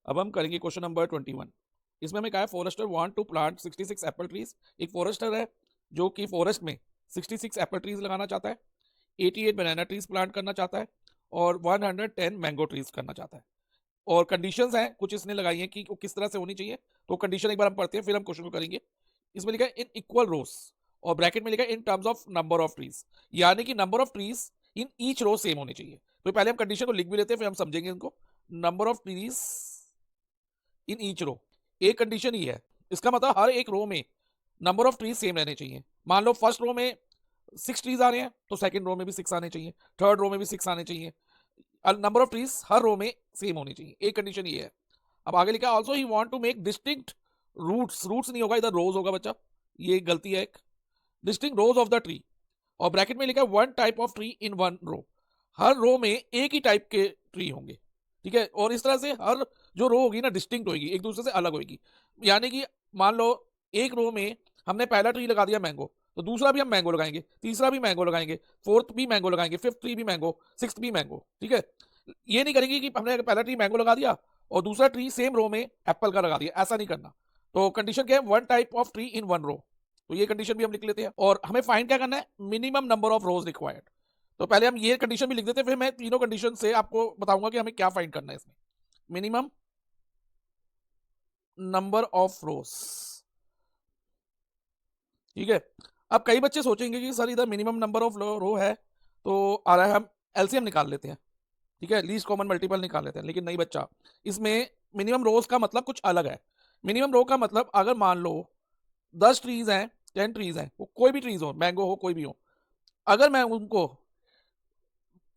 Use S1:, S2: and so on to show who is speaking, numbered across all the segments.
S1: अब हम करेंगे क्वेश्चन नंबर 21। इसमें हमें कहा है forester want to plant 66 apple trees. एक फॉरेस्टर है जो कि फॉरेस्ट में 66 एप्पल ट्रीज लगाना चाहता है, 88 बनाना ट्रीज प्लांट करना चाहता है और 110 मैंगो ट्रीज करना चाहता है। और कंडीशंस हैं कुछ इसने लगाई हैं कि वो किस तरह से होनी चाहिए। तो कंडीशन एक बार हम पढ़ते हैं फिर हम क्वेश्चन को करेंगे। इसमें लिखा है इन इक्वल रोज और ब्रैकेट में लिखा है in terms of number of trees, यानी कि number of trees in each row same होनी चाहिए। तो पहले हम कंडीशन को लिख भी लेते हैं फिर हम समझेंगे इनको। Number of trees in each row, एक कंडीशन ही है, इसका मतलब हर एक रो में नंबर ऑफ ट्रीज सेम रहने चाहिए। मान लो फर्स्ट रो में 6 ट्रीज आ रहे हैं तो सेकंड रो में भी 6 आने चाहिए, थर्ड रो में भी 6 आने चाहिए। Number of trees her row में सेम होनी चाहिए, एक कंडीशन ये है। अब आगे लिखा also he want to make distinct roots, roots नहीं होगा इधर रोज होगा बच्चा, ये गलती है एक। Distinct rows of the tree और ब्रैकेट में लिखा है one type of tree in one row, हर रो में एक ही टाइप के ट्री होंगे। ठीक है, और इस तरह से हर जो रो होगी ना डिस्टिंक्ट होगी, एक दूसरे से अलग होगी। यानी कि मान लो एक रो में हमने पहला ट्री लगा दिया मैंगो, तो दूसरा भी हम मैंगो लगाएंगे, तीसरा भी मैंगो लगाएंगे, फोर्थ भी मैंगो लगाएंगे, फिफ्थ ट्री भी मैंगो, सिक्स्थ भी मैंगो। ठीक है, ये नहीं करेंगे कि हमने पहला ट्री मैंगो लगा दिया और दूसरा ट्री सेम रो में एप्पल का लगा दिया, ऐसा नहीं करना। तो कंडीशन क्या है, one type of tree in one row. तो ये कंडीशन भी हम लिख लेते हैं और हमें फाइंड क्या करना है, minimum number of rose required. तो पहले हम ये कंडीशन भी लिख देते हैं, फिर मैं तीनों कंडीशन से आपको बताऊंगा कि हमें क्या फाइंड करना है इसमें। मिनिमम नंबर ऑफ रोज, ठीक है। अब कई बच्चे सोचेंगे कि सर इधर मिनिमम नंबर ऑफ रो है तो आ रहा है, हम एलसीएम निकाल लेते हैं, ठीक है, लीस्ट कॉमन मल्टीपल निकाल लेते हैं। लेकिन नहीं बच्चा, इसमें मिनिमम रोज का मतलब कुछ अलग है। मिनिमम रो का मतलब अगर मान लो 10 ट्रीज हैं, 10 ट्रीज हैं, वो कोई भी ट्रीज हो, मैंगो हो कोई भी हो, अगर मैं उनको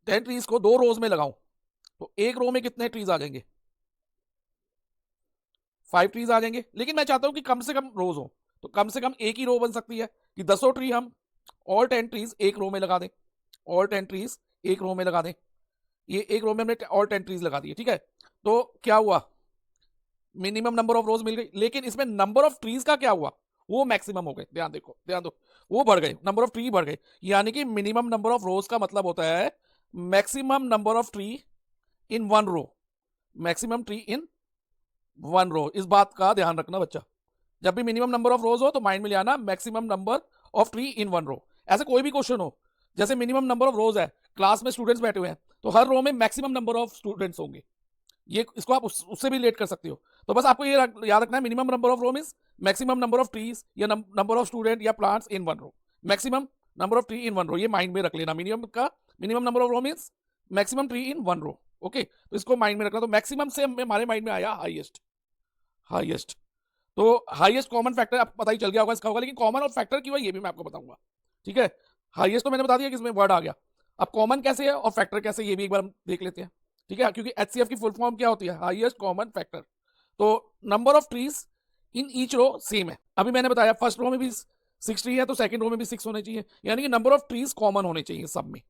S1: 10 ट्रीज को 2 रोज में लगाऊं तो एक रो में कितने ट्रीज आ जाएंगे, 5 ट्रीज आ जाएंगे। लेकिन मैं चाहता हूं कि कम से कम रोज हो, तो कम से कम एक ही रो बन सकती है कि 10 ट्री हम ऑल 10 ट्रीज एक रो में लगा दें, ऑल 10 ट्रीज एक रो में लगा दें। ये एक रो में हमने ऑल 10 ट्रीज लगा दिए, ठीक है। तो क्या हुआ, मिनिमम नंबर ऑफ रोज मिल गई। लेकिन इसमें नंबर ऑफ ट्रीज का क्या हुआ, वो मैक्सिमम हो गए। ध्यान देखो, ध्यान दो, वो बढ़ गए, नंबर ऑफ ट्री बढ़ गए। यानी कि मिनिमम नंबर ऑफ रोज का मतलब होता है maximum number of tree in one row, maximum tree in one row. इस बात का ध्यान रखना बच्चा, जब भी मिनिमम नंबर ऑफ रोज हो तो माइंड में ले आना maximum number of tree in one row. ऐसे कोई भी क्वेश्चन हो, जैसे मिनिमम नंबर ऑफ रोज है, क्लास में स्टूडेंट्स बैठे हुए हैं तो हर रो में मैक्सिमम नंबर ऑफ स्टूडेंट्स होंगे, ये इसको आप उससे भी रिलेट कर सकते हो। तो बस आपको ये याद रखना है, minimum number of row means maximum number of trees या नंबर ऑफ स्टूडेंट या plants in one row, maximum number of tree in one row, ये माइंड में रख लेना। मिनिमम का minimum number of row means maximum tree in one row. Okay, तो इसको mind में रखना। तो मैक्सिमम से हमारे माइंड में आया हाईएस्ट, हाईएस्ट। तो हाईएस्ट कॉमन फैक्टर आपको पता ही चल गया होगा इसका होगा, लेकिन कॉमन और फैक्टर क्यों है ये भी मैं आपको बताऊंगा, ठीक है। हाईएस्ट तो मैंने बता दिया कि इसमें वर्ड आ गया, अब कॉमन कैसे है और फैक्टर कैसे, ये भी एक बार हम देख लेते हैं, ठीक है। क्योंकि एचसीएफ की फुल फॉर्म क्या होती है, हाईएस्ट कॉमन फैक्टर। तो number of trees in each row same है। अभी मैंने बताया फर्स्ट रो में भी 6 ट्री है तो सेकंड रो में भी 6 होने चाहिए, यानी कि नंबर ऑफ ट्रीज कॉमन होने चाहिए सब में।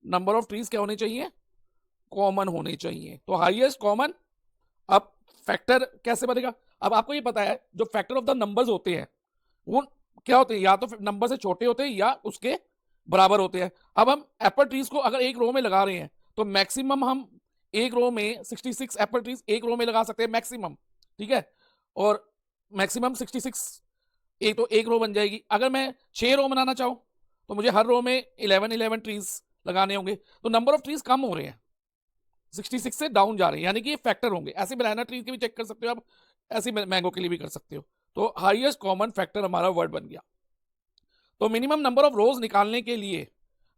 S1: नंबर ऑफ ट्रीज क्या होने चाहिए, कॉमन होने चाहिए। तो हाईएस्ट कॉमन। अब फैक्टर कैसे बनेगा, अब आपको ये पता है जो फैक्टर ऑफ द नंबर्स होते हैं वो क्या होते हैं, या तो नंबर से छोटे होते हैं या उसके बराबर होते हैं। अब हम एप्पल ट्रीज को अगर एक रो में लगा रहे हैं तो मैक्सिमम हम एक रो में 66 एप्पल ट्रीज एक रो में लगा सकते हैं मैक्सिमम, ठीक है। और मैक्सिमम 66 एक तो एक रो बन जाएगी। अगर मैं 6 रो बनाना चाहूं तो मुझे हर रो में 11 ट्रीज लगाने होंगे, तो नंबर ऑफ ट्रीज कम हो रहे हैं, 66 से डाउन जा रहे हैं, यानी कि ये फैक्टर होंगे। ऐसे बनाना ट्री के भी चेक कर सकते हो आप, ऐसे मैंगो के लिए भी कर सकते हो। तो हाईएस्ट कॉमन फैक्टर हमारा वर्ड बन गया। तो मिनिमम नंबर ऑफ रोज निकालने के लिए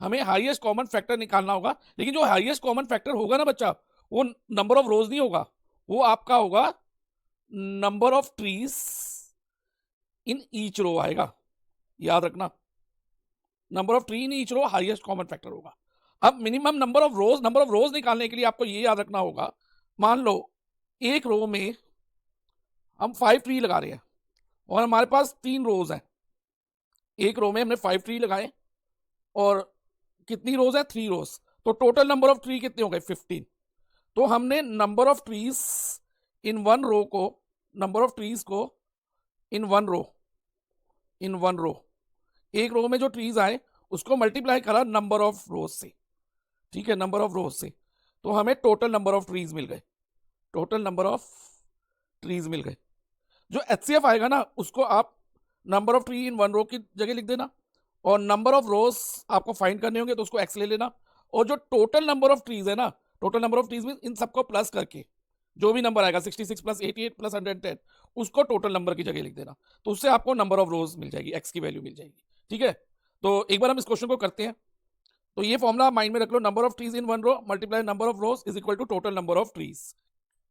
S1: हमें हाईएस्ट कॉमन फैक्टर निकालना होगा। लेकिन जो हाईएस्ट कॉमन फैक्टर होगा ना बच्चा, वो नंबर ऑफ रोज नहीं होगा, वो आपका होगा number of trees in each row आएगा, याद रखना। Number of tree in each row highest common factor होगा। अब मिनिमम नंबर ऑफ रोज निकालने के लिए आपको ये याद रखना होगा, मान लो एक रो में हम 5 ट्री लगा रहे हैं और हमारे पास 3 रोज हैं, एक रो में हमने 5 ट्री लगाए और कितनी रोज है, 3 रोज, तो टोटल नंबर ऑफ ट्री कितने हो गए, 15। तो हमने number of trees in one row को, नंबर ऑफ ट्रीज को इन वन रो, इन वन रो, एक रो में जो ट्रीज आए उसको मल्टीप्लाई करा नंबर ऑफ रोज से, ठीक है, नंबर ऑफ रोज से, तो हमें टोटल नंबर ऑफ ट्रीज मिल गए, टोटल नंबर ऑफ ट्रीज मिल गए। जो HCF आएगा ना उसको आप number of tree in one row की जगह लिख देना, और नंबर ऑफ रोज आपको फाइंड करने होंगे तो उसको एक्स ले लेना, और जो टोटल नंबर ऑफ ट्रीज है ना, टोटल नंबर ऑफ ट्रीज में इन सबको प्लस करके जो भी नंबर आएगा 66 प्लस 88 प्लस 110 उसको टोटल नंबर की जगह लिख देना, तो उससे आपको नंबर ऑफ रोज मिल जाएगी, एक्स की वैल्यू मिल जाएगी। ठीक है, तो एक बार हम इस क्वेश्चन को करते हैं। तो ये फॉर्मूला माइंड में रख लो, number of trees in one row multiply number of rows is equal to total number of trees.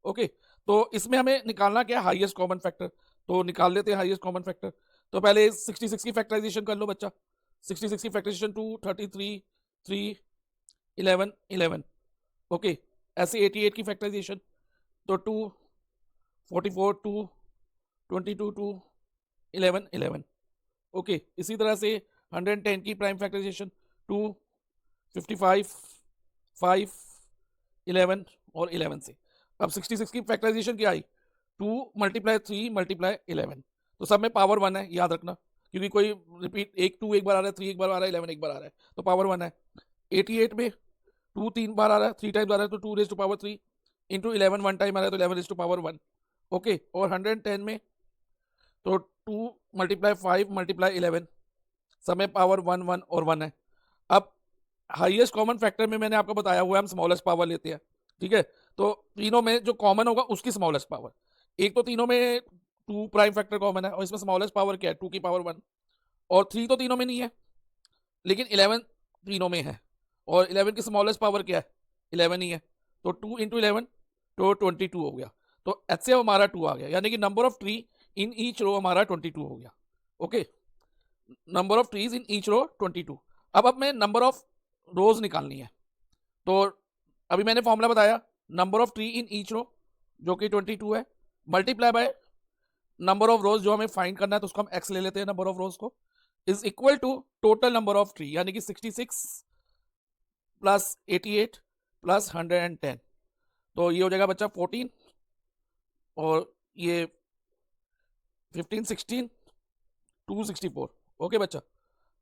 S1: Okay, तो इसमें हमें निकालना क्या है, हाईएस्ट कॉमन फैक्टर। तो निकाल लेते हैं हाईएस्ट कॉमन फैक्टर। तो पहले 66 की फैक्टराइजेशन कर लो बच्चा। 66 की फैक्टराइजेशन 2 33 3 11 11। ओके, ऐसे 88 की फैक्टराइजेशन तो 2 44 2 22 2 11 11। ओके, इसी तरह से 110 की प्राइम फैक्टराइजेशन 2 55 5 11 और 11 से। अब 66 की फैक्टराइजेशन क्या आई, 2 मल्टीप्लाई 3 मल्टीप्लाई 11। तो सब में पावर 1 है, याद रखना, क्योंकि कोई रिपीट 2 एक बार आ रहा है, 3 एक बार आ रहा है, 11 एक बार आ रहा है, तो पावर 1 है। 88 में 2 3 बार आ रहा है, 3 टाइम्स आ रहा है, तो 2 raise to power 3 into 11 1 time आ रहा है, तो 11 रेज टू पावर 1। ओके, और 110 में तो 2 मल्टीप्लाई 5 मल्टीप्लाई 11, सब में पावर 1 1 और 1 है। अब हाईएस्ट कॉमन फैक्टर में मैंने आपको बताया हुआ है हम स्मॉलेस्ट पावर लेते हैं। ठीक है, तो तीनों में जो कॉमन होगा उसकी स्मॉलेस्ट पावर, एक तो तीनों में 2 प्राइम फैक्टर कॉमन है, और इसमें स्मॉलेस्ट पावर क्या है, 2 की पावर 1, और 3 तो तीनों में नहीं है, लेकिन 11 तीनों में है, और 11 की स्मॉलेस्ट पावर क्या है, 11 ही है, तो 2 इंटू 11 तो 22 हो गया। तो एच से हमारा 2 आ गया, यानी कि number of tree in each row हमारा 22 हो गया। Okay, number of trees in each row 22। अब मैं नंबर ऑफ रोज निकालनी है, तो अभी मैंने फॉर्मूला बताया, number of tree in each row जो कि 22 है, multiply by number of rows जो हमें फाइंड करना है, तो उसको हम एक्स ले लेते हैं नंबर ऑफ रोज को, is equal to total number of tree, यानी कि 66 प्लस 88 प्लस 110, तो ये हो जाएगा बच्चा 14, और ये 15 16 264। ओके बच्चा,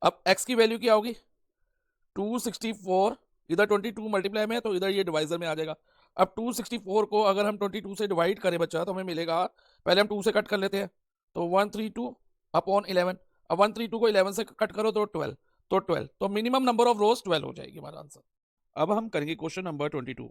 S1: अब x की वैल्यू क्या होगी, 264, इधर 22 मल्टीप्लाई में है तो इधर ये डिवाइजर में आ जाएगा। अब 264 को अगर हम 22 से डिवाइड करें बच्चा तो हमें मिलेगा, पहले हम 2 से कट कर लेते हैं, तो 132 अपॉन 11। अब 132 को 11 से कट करो तो 12, तो 12, तो मिनिमम नंबर ऑफ रोज 12 हो जाएगी हमारा आंसर। अब हम करेंगे क्वेश्चन नंबर 22।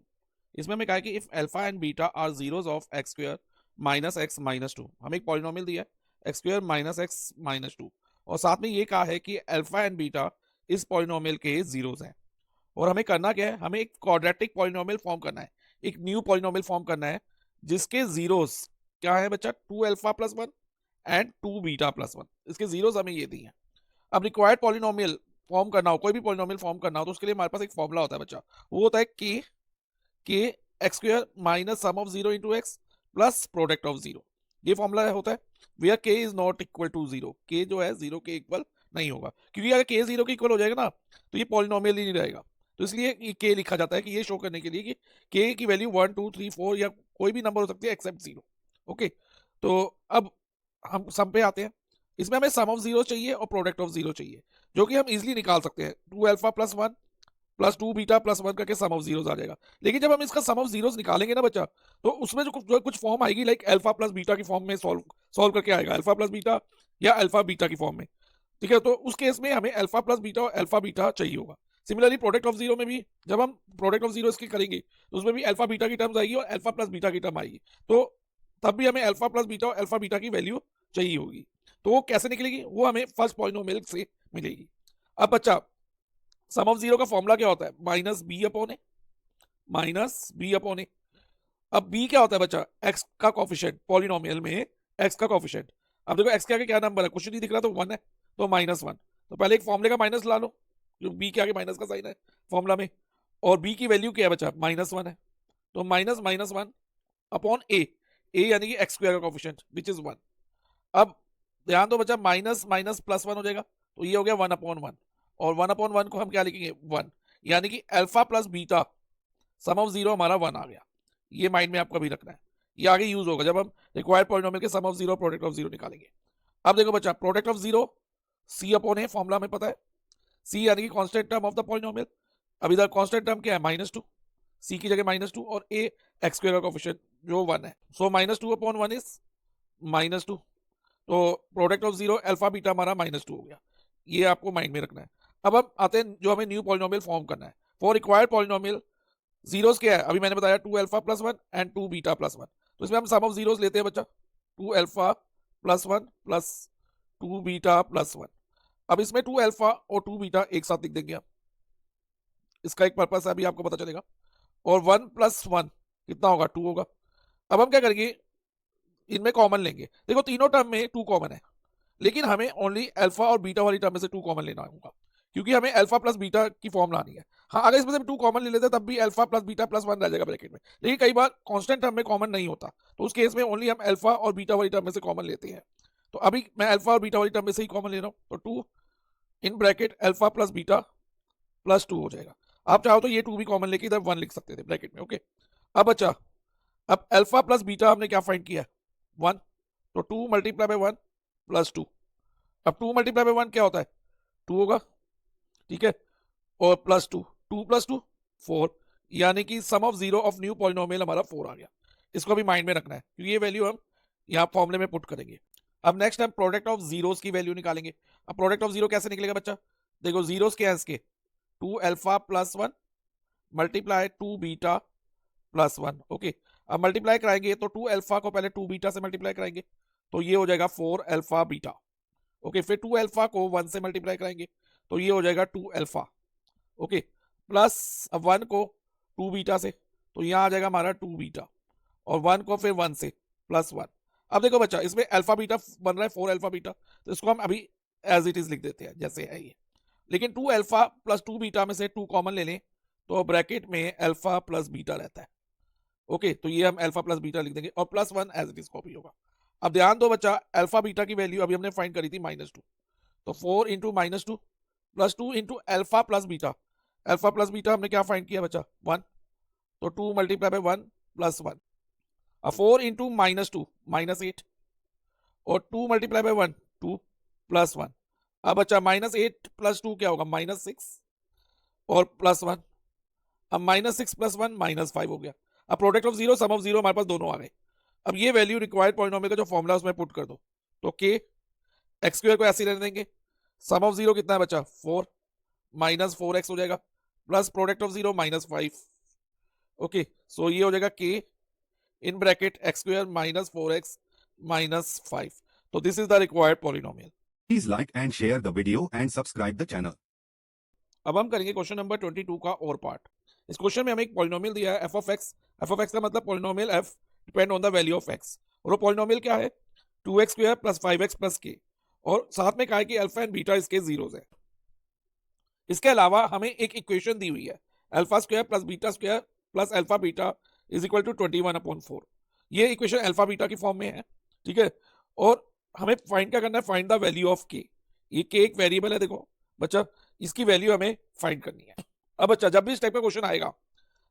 S1: इसमें हमें कहा है कि if alpha and beta are zeros of x square minus x minus 2, हमें एक पॉलिनोमियल दिया है x square minus x minus 2, और साथ में ये कहा है कि अल्फा एंड बीटा इस पॉलिनोमियल के जीरोस हैं, और हमें करना क्या है, हमें एक क्वाड्रेटिक पॉलिनोमियल फॉर्म करना है, एक न्यू पॉलिनोमियल फॉर्म करना है जिसके जीरोस क्या है बच्चा, 2 alpha plus 1 and 2 beta plus 1, इसके जीरोस हमें ये दिए हैं। अब रिक्वायर्ड पॉलिनोमियल फॉर्म करना हो, कोई भी पॉलिनोमियल फॉर्म करना हो, तो उसके लिए हमारे पास एक फॉर्मूला होता है बच्चा, वो होता है के x square minus sum of 0 into x plus product of 0। ये फॉर्मूला होता है वेयर के इज नॉट इक्वल टू 0, के जो है 0 के इक्वल नहीं होगा, क्योंकि अगर के 0 के इक्वल हो जाएगा ना तो ये पॉलिनोमियल ही नहीं रहेगा, तो इसलिए ये के लिखा जाता है कि ये शो करने के लिए कि के की वैल्यू 1 2 3 4 या कोई भी नंबर हो सकती है एक्सेप्ट 0। ओके, तो अब हम सम पे आते हैं, इसमें हमें सम ऑफ 0 चाहिए और प्रोडक्ट ऑफ 0 चाहिए, जो कि हम इजीली निकाल सकते हैं, 2 alpha plus 1 plus 2 beta plus 1 करके सम ऑफ जीरोस आ जाएगा। लेकिन जब हम इसका सम ऑफ जीरोस निकालेंगे ना बच्चा, तो उसमें जो कुछ फॉर्म आएगी लाइक अल्फा प्लस बीटा की फॉर्म में सॉल्व करके आएगा, अल्फा प्लस बीटा या अल्फा बीटा की फॉर्म में। ठीक है, तो उस केस में हमें अल्फा प्लस बीटा और अल्फा बीटा चाहिए होगा। सिमिलरली प्रोडक्ट ऑफ 0 में भी जब हम प्रोडक्ट ऑफ 0 इसकी करेंगे तो उसमें भी अल्फा बीटा की टर्म्स आएगी और अल्फा प्लस बीटा की टर्म आएगी, तो तब भी हमें अल्फा प्लस बीटा और अल्फा बीटा की वैल्यू चाहिए होगी। तो वो कैसे निकलेगी, वो हमें फर्स्ट पॉलिनोमियल से मिलेगी। अब बच्चा सम ऑफ 0 का फॉर्मूला क्या होता है, माइनस बी अपॉन ए, माइनस बी अपॉन ए। अब बी क्या होता है बच्चा, एक्स का कोफिशिएंट, पॉलिनोमियल में एक्स का कोफिशिएंट। अब देखो एक्स के आगे क्या नंबर है, कुछ नहीं दिख रहा, तो 1 है, तो माइनस 1, तो पहले एक फॉर्मूले का माइनस ला लो, जो बी के आगे माइनस का साइन है फॉर्मूला में, और बी की वैल्यू क्या है बच्चा, माइनस 1 है, तो माइनस माइनस 1 अपॉन ए, यानी कि एक्स स्क्वायर का कोफिशिएंट विच इज 1। अब ध्यान दो बच्चा, माइनस माइनस प्लस 1 हो जाएगा, तो ये हो गया 1 अपॉन 1, और 1 अपॉन 1 को हम क्या लिखेंगे 1, यानी कि alpha plus beta some of 0 हमारा 1 आ गया। ये माइंड में आपको भी रखना है, ये आगे यूज होगा जब हम रिक्वायर्ड पॉलिनोमियल के सम ऑफ 0 प्रोडक्ट ऑफ 0 निकालेंगे। अब देखो बच्चा, product of 0 c upon a, formula हमें पता है, सी यानी कि constant term of the polynomial. अब इधर कांस्टेंट टर्म क्या है, -2, सी की जगह -2 और ए एक्स स्क्वायर का कोफिशिएंट जो 1 है, सो -2/1 इज -2, तो product of zero alpha beta हमारा -2 हो गया। ये आपको माइंड में रखना है। अब हम आते हैं जो हमें न्यू पॉलिनोमियल फॉर्म करना है। फॉर रिक्वायर्ड पॉलिनोमियल जीरोस क्या है, अभी मैंने बताया 2 alpha plus 1 and 2 beta plus 1, तो इसमें हम सम ऑफ जीरोस लेते हैं बच्चा, 2 alpha plus 1 plus 2 beta plus 1। अब इसमें 2 अल्फा और 2 बीटा एक साथ लिख देंगे आप, इसका एक पर्पस है, अभी आपको पता चलेगा। और 1 प्लस 1 कितना होगा, 2 होगा। अब हम क्या करेंगे, इनमें कॉमन लेंगे। देखो तीनों टर्म में 2 कॉमन है, लेकिन हमें ओनली अल्फा और बीटा वाली टर्म में से 2 कॉमन लेना होगा, क्योंकि हमें अल्फा प्लस बीटा की फॉर्म लानी है। हाँ, अगर इसमें से 2 कॉमन ले लेते तब भी अल्फा प्लस बीटा प्लस 1 रह जाएगा ब्रैकेट में, लेकिन कई बार कांस्टेंट टर्म में कॉमन नहीं होता, तो उस केस में ओनली हम अल्फा और बीटा वाली टर्म में से कॉमन लेते हैं। तो अभी मैं अल्फा और बीटा वाली टर्म में से ही कॉमन ले रहा हूँ, तो 2 in bracket alpha plus beta plus 2 हो जाएगा। आप चाहो तो ये 2 भी कॉमन लेके इधर 1 लिख सकते थे ब्रैकेट में। ओके, अब बच्चा, अब अल्फा प्लस बीटा हमने क्या फाइंड किया, 1, तो 2 मल्टीप्लाई बाय 1 प्लस 2। अब 2 मल्टीप्लाई बाय 1 क्या होता है, 2 होगा, ठीक है, और प्लस 2, 2 प्लस 2 4, यानी कि sum of zero of new polynomial हमारा 4 आ गया। इसको भी माइंड में रखना है, क्योंकि ये वैल्यू हम यहाँ फॉर्मूले में पुट करेंगे। अब नेक्स्ट हम प्रोडक्ट ऑफ जीरोस की वैल्यू निकालेंगे। अब प्रोडक्ट ऑफ जीरो कैसे निकलेगा बच्चा, देखो जीरोस क्या है इसके, 2 alpha plus 1 multiply 2 beta plus 1। Okay, अब मल्टीप्लाई कराएंगे तो 2 अल्फा को पहले 2 बीटा से मल्टीप्लाई कराएंगे, तो ये हो जाएगा 4 अल्फा बीटा। ओके, फिर 2 अल्फा को 1 से मल्टीप्लाई कराएंगे, तो ये हो जाएगा 2 अल्फा। ओके, प्लस अब 1 को 2 बीटा से, तो यहाँ आ जाएगा हमारा 2 बीटा, और 1 को फिर 1 से प्लस 1। अब देखो बच्चा, इसमें अल्फा बीटा बन रहा है 4 अल्फा बीटा, तो इसको हम अभी एज इट इज लिख देते हैं जैसे है ये। लेकिन 2 अल्फा प्लस 2 बीटा में से 2 कॉमन ले लें, तो ब्रैकेट में अल्फा प्लस बीटा रहता है। ओके, तो ये हम अल्फा प्लस बीटा लिख देंगे, और plus 1 as it is copy होगा। अब ध्यान दो बच्चा, अल्फा बीटा की वैल्यू अभी हमने फाइंड करी थी -2, तो 4 into -2 plus 2 into alpha plus beta. Alpha plus beta हमने क्या फाइंड किया बच्चा, 1, तो 2 मल्टीप्लाई बाय 1 प्लस 1। अब 4 इंटू -2 -8, और 2 मल्टीप्लाई बाय 1 2 प्लस 1। अब बच्चा -8 प्लस 2 क्या होगा, -6, और प्लस 1। अब -6 प्लस 1 -5 हो गया। अब product of zero sum of zero हमारे पास दोनों आ गए। अब ये वैल्यू रिक्वायर्ड पॉलिनोमियल का जो फॉर्मूला उसमें पुट कर दो, तो के एक्स स्क्वायर को ऐसे ही रहने देंगे, सम ऑफ जीरो कितना है बच्चा 4 -4x हो जाएगा, plus product of zero -5। Okay, so ये हो जाएगा के in bracket x square -4x -5। तो this is the required polynomial.
S2: Please like and share the video and subscribe the channel.
S1: अब हम करेंगे क्वेश्चन नंबर 22 का और पार्ट। इस क्वेश्चन में हमें एक पॉलिनोमियल दिया है f of x। f of x का मतलब polynomial f depend on the value of x, और वो पॉलिनोमियल क्या है, 2x square plus 5x plus k, और साथ में कहा है कि अल्फा एंड बीटा इसके जीरोस है। इसके अलावा हमें एक इक्वेशन दी हुई है, alpha square plus beta square plus alpha beta is equal to 21/4। ये इक्वेशन अल्फा बीटा की फॉर्म में है, ठीक है। और हमें फाइंड क्या करना है, फाइंड द वैल्यू ऑफ के। ये के एक वेरिएबल है, देखो बच्चा, इसकी वैल्यू हमें फाइंड करनी है। अब बच्चा, जब भी इस टाइप का क्वेश्चन आएगा,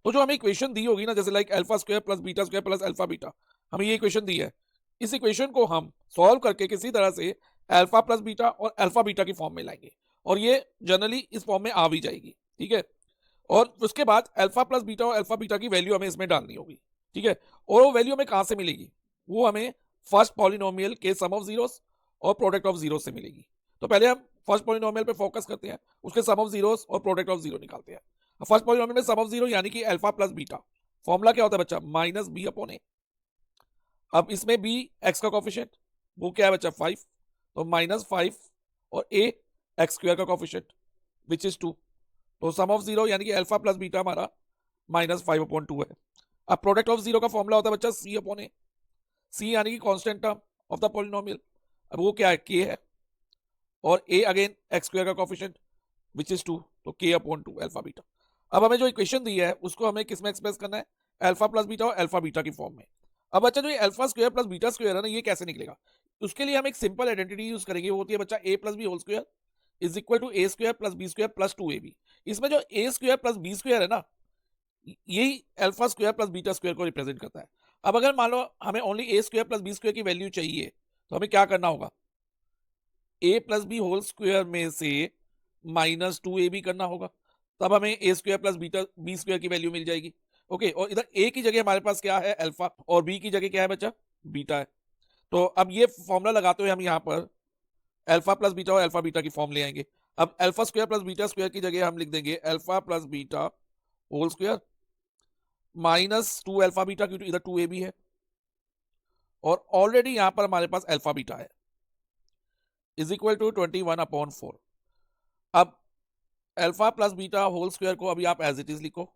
S1: तो जो हमें इक्वेशन दी होगी ना, जैसे like alpha square plus beta square plus alpha beta, हमें ये इक्वेशन दी है, इस इक्वेशन को हम सॉल्व करके किसी तरह से अल्फा प्लस बीटा और अल्फा बीटा की फॉर्म में लाएंगे, और ये जनरली इस फॉर्म में आ भी जाएगी, ठीक है। और उसके बाद अल्फा प्लस बीटा और अल्फा बीटा की वैल्यू हमें इसमें डालनी होगी, ठीक है। और वो वैल्यू हमें कहाँ से मिलेगी, वो हमें फर्स्ट पॉलिनोमियल के सम ऑफ जीरोस और प्रोडक्ट ऑफ जीरो से मिलेगी। तो पहले हम फर्स्ट पॉलिनोमियल पे फोकस करते हैं, उसके सम ऑफ जीरोस और प्रोडक्ट ऑफ जीरो निकालते हैं। फर्स्ट पॉलिनोमियल में सम ऑफ जीरो यानी कि अल्फा प्लस बीटा, फॉर्मूला क्या होता है बच्चा, -b/a। अब इसमें b x का कोफिशिएंट, वो क्या है बच्चा 5, तो -5, और a x स्क्वायर का कोफिशिएंट विच इज 2, तो सम ऑफ जीरो यानी कि अल्फा प्लस बीटा हमारा -5/2 है। अब प्रोडक्ट ऑफ जीरो का फॉर्मूला होता है बच्चा c/a, c यानी कि constant term of the polynomial, अब वो क्या है, k है, और a अगेन x स्क्वायर का कोफिशिएंट विच इज 2, तो k/2 अल्फा बीटा। अब हमें जो इक्वेशन दी है उसको हमें किस में एक्सप्रेस करना है, अल्फा प्लस बीटा और अल्फा बीटा की फॉर्म में। अब बच्चा, जो ये alpha square plus beta square है ना, ये कैसे निकलेगा, उसके लिए हम एक सिंपल आइडेंटिटी यूज करेंगे, वो होती है बच्चा a plus b whole square is equal to a square plus b square plus 2ab। इसमें जो a square plus b square है ना, यही alpha square plus beta square को रिप्रेजेंट करता है। अब अगर मान लो हमें only a square plus b square की वैल्यू चाहिए, तो हमें क्या करना होगा, a plus b whole square में से -2ab करना होगा, तब हमें a square plus beta B square की वैल्यू मिल जाएगी। ओके, और इधर ए की जगह हमारे पास क्या है, अल्फा, और बी की जगह क्या है बच्चा, बीटा है। तो अब ये फॉर्मूला लगाते हुए हम यहाँ पर अल्फा प्लस बीटा और अल्फा बीटा की फॉर्म ले आएंगे। अब alpha square plus beta square की जगह हम लिख देंगे alpha plus beta whole square minus 2 alpha beta, क्योंकि इधर 2a भी है, और ऑलरेडी यहां पर हमारे पास अल्फा बीटा है, इज इक्वल टू 21/4। अब alpha plus beta whole square को अभी आप एज इट इज लिखो,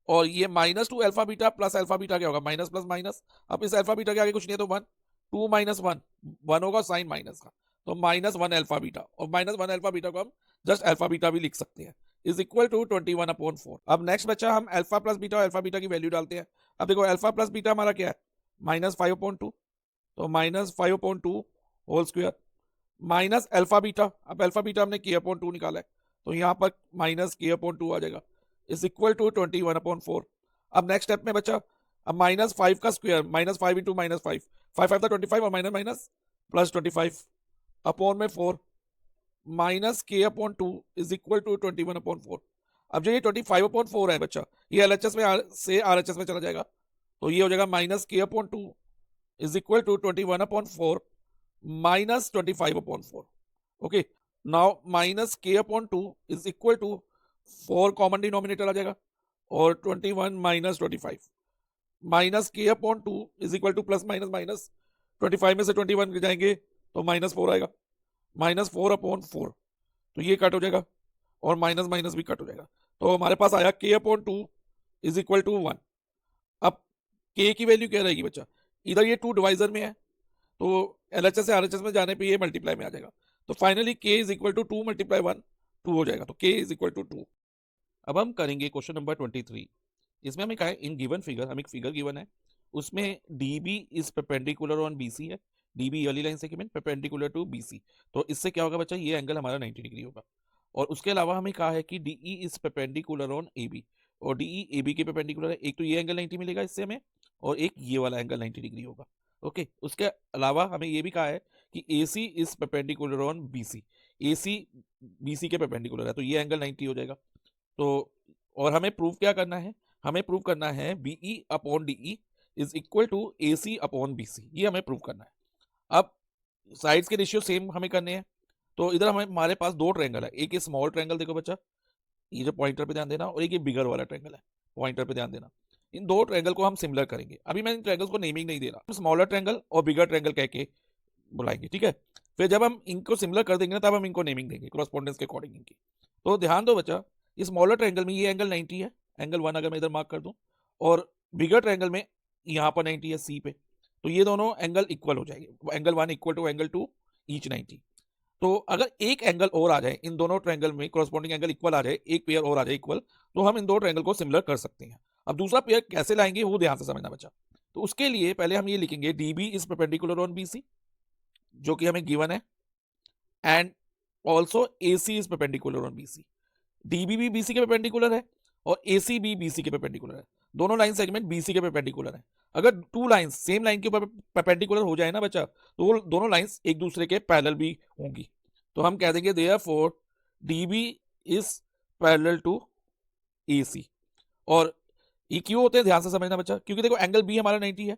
S1: और ये -2 alpha beta plus alpha beta क्या होगा, माइनस प्लस माइनस। अब इस अल्फा बीटा के आगे कुछ नहीं है तो 1, 2 - 1 1 होगा, साइन माइनस का, तो -1 अल्फा बीटा, और -1 अल्फा बीटा को हम जस्ट अल्फा बीटा भी लिख सकते हैं, इज इक्वल टू 21/4। अब नेक्स्ट बच्चा हम अल्फा प्लस बीटा और अल्फा बीटा की वैल्यू डालते हैं। अब देखो अल्फा प्लस बीटा हमारा क्या है, -5/2, तो -5/2 whole square minus alpha beta, अब अल्फा बीटा हमने k/2 निकाला है, तो यहाँ पर -k/2 आ जाएगा, इज इक्वल टू 21/4। अब नेक्स्ट स्टेप में बच्चा, अब -5 का स्क्वायर, -5 इंटू -5, 5 5 25 और माइनस माइनस प्लस 25 अपॉन में 4 minus k/2 is equal to 21/4। अब जो ये 25/4 है बच्चा, ये LHS में से RHS में चला जाएगा, तो ये हो जाएगा -k/2 is equal to 21/4 minus 25/4। Okay, now -k/2 is equal to 4 common denominator आ जाएगा, और 21 - 25 माइनस k/2 is equal to plus minus minus 25 में से 21 गिर जाएंगे तो -4 आएगा, -4/4, तो ये कट हो जाएगा और माइनस माइनस भी कट हो जाएगा, तो हमारे पास आया k/2 इज इक्वल टू 1। अब k की वैल्यू क्या रहेगी बच्चा, इधर ये 2 डिवाइजर में है, तो LHS से RHS में जाने पे ये मल्टीप्लाई में आ जाएगा, तो finally k is equal to 2 × 1 2 हो जाएगा, तो k इज इक्वल टू 2। अब हम करेंगे क्वेश्चन नंबर 23। इसमें हमें कहा है इन गिवन फिगर, हमें एक फिगर गिवन है, उसमें DB is perpendicular on BC है, DB वाली लाइन से परपेंडिकुलर टू BC, तो इससे क्या होगा बच्चा, ये एंगल हमारा 90 डिग्री होगा। और उसके अलावा हमें कहा है कि DE is perpendicular on AB, और DE AB के परपेंडिकुलर है, एक तो ये एंगल 90 मिलेगा इससे हमें, और एक ये वाला एंगल 90 डिग्री होगा। ओके, उसके अलावा हमें ये भी कहा है कि AC is perpendicular on BC, AC BC के परपेंडिकुलर है, तो ये एंगल 90 हो जाएगा। तो और हमें प्रूव क्या करना है, हमें प्रूव करना है BE/DE is equal to AC/BC, ये हमें प्रूव करना है। अब साइड्स के रेशियो सेम हमें करने हैं, तो इधर हमारे पास 2 ट्रायंगल है, एक ये स्मॉल ट्रायंगल देखो बच्चा, ये जो पॉइंटर पे ध्यान देना, और एक ये बिगर वाला ट्रायंगल है, पॉइंटर पे ध्यान देना। इन 2 ट्रायंगल को हम सिमिलर करेंगे, अभी मैं इन ट्रायंगल्स को नेमिंग नहीं दे रहा, स्मॉलर ट्रायंगल और बिगर ट्रायंगल कह के बुलाएंगे, ठीक है। फिर जब हम इनको सिमिलर कर देंगे ना, तब हम इनको नेमिंग देंगे कॉरेस्पॉन्डेंस के अकॉर्डिंग इनकी। तो ध्यान दो बच्चा, इस स्मॉलर ट्रायंगल में ये एंगल 90 है, एंगल 1 अगर मैं इधर मार्क कर दूं, और बिगर ट्रायंगल में यहाँ पर 90 है C पे, तो ये दोनों एंगल इक्वल हो जाएंगे, angle 1 equal to angle 2 each 90। तो अगर एक एंगल और आ जाए, इन दोनों ट्रायंगल में कॉरेस्पॉन्डिंग एंगल इक्वल आ जाए, एक पेयर और आ जाए इक्वल, तो हम इन 2 ट्रायंगल को सिमिलर कर सकते हैं। अब दूसरा पेयर कैसे लाएंगे वो ध्यान से समझना बच्चा। तो उसके लिए पहले हम ये लिखेंगे DB is perpendicular on BC, जो कि हमें गिवन है, and also AC is perpendicular on BC। DB भी BC के परपेंडिकुलर है और AC भी BC के परपेंडिकुलर है, दोनों लाइन सेगमेंट BC के परपेंडिकुलर है। अगर 2 लाइंस सेम लाइन के ऊपर परपेंडिकुलर हो जाए ना बच्चा, तो वो दोनों लाइंस एक दूसरे के पैरेलल भी होंगी, तो हम कह देंगे therefore DB is parallel to AC। और ये क्यों होते हैं ध्यान से समझना बच्चा, क्योंकि देखो एंगल B हमारा 90 है,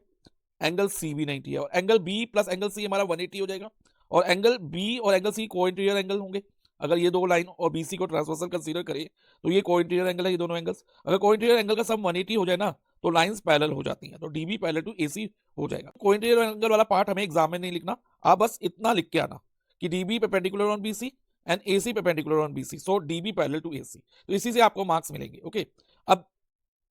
S1: एंगल C भी 90 है, और angle B plus angle C हमारा 180 हो जाएगा, और एंगल B और एंगल C को इंटीरियर एंगल होंगे। अगर ये 2 लाइन और BC को ट्रांसवर्सल कंसीडर करें, तो ये को इंटीरियर एंगल है, ये दोनों एंगल्स। अगर को इंटीरियर एंगल का सम 180 हो जाए ना, तो लाइंस पैरेलल हो जाती हैं, तो DB पैरेलल टू AC हो जाएगा। को इंटीरियर एंगल वाला पार्ट हमें एग्जाम में नहीं लिखना, आप बस इतना लिख के आना कि DB perpendicular on BC and AC perpendicular on BC, so DB parallel to AC, तो इसी से आपको मार्क्स मिलेंगे। ओके, अब